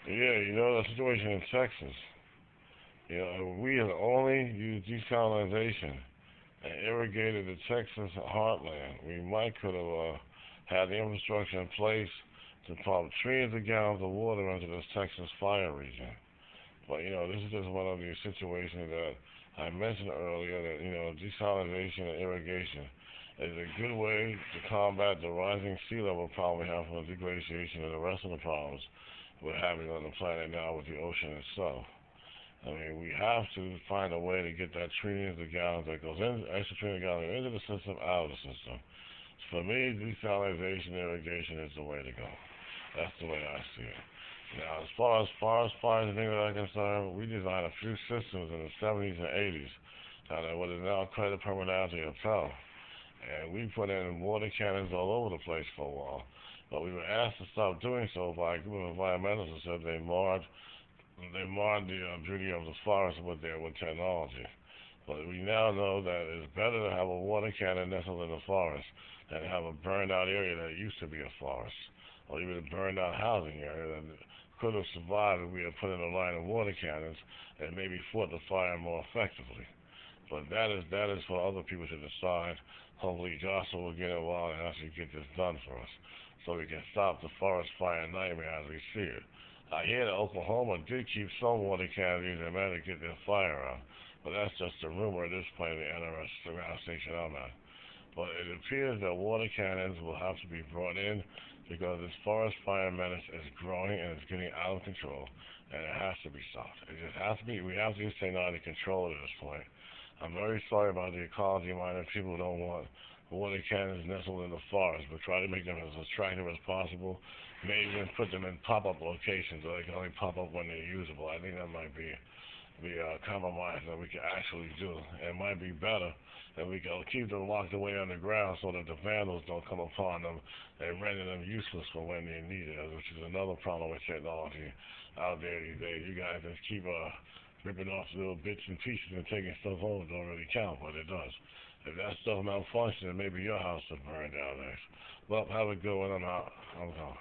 Yeah, you know the situation in Texas. You know, we had only used desalination and irrigated the Texas heartland. We might could have had the infrastructure in place to pump trillions of gallons of water into this Texas fire region. But you know, this is just one of the situations that I mentioned earlier. That you know, desalination and irrigation is a good way to combat the rising sea level problem we have from the degradation and the rest of the problems we're having on the planet now with the ocean itself. I mean, we have to find a way to get that trillions of gallons that goes in, extra trillion gallons into the system, out of the system. So for me, desalination and irrigation is the way to go. That's the way I see it. Now, as far as fires and things that are concerned, we designed a few systems in the 70s and 80s that what is now credit permanente upheld. And we put in water cannons all over the place for a while. But we were asked to stop doing so by a group of environmentalists who said they marred the beauty of the forest with technology. But we now know that it's better to have a water cannon nestled in the forest than to have a burned out area that used to be a forest, or even a burned out housing area that could have survived if we had put in a line of water cannons and maybe fought the fire more effectively. But that is for other people to decide. Hopefully Joshua will get involved and actually get this done for us so we can stop the forest fire nightmare as we see it. I hear that Oklahoma did keep some water canopies and managed to get their fire out, but that's just a rumor at this point in the NRS, the ground station I'm at. But it appears that water cannons will have to be brought in because this forest fire menace is growing and it's getting out of control, and it has to be stopped. It just has to be. We have to use technology to control it at this point. I'm very sorry about the ecology-minded people who don't want water cannons nestled in the forest, but try to make them as attractive as possible. Maybe even put them in pop-up locations so they can only pop up when they're usable. I think that might be a compromise that we can actually do. It might be better that we can keep them locked away underground so that the vandals don't come upon them and render them useless for when they're needed, which is another problem with technology out there these days. You guys just keep ripping off little bits and pieces and taking stuff home. It don't really count, but it does. If that stuff malfunctions, maybe your house will burn down next. Well, have a good one. I'm out. I'm gone.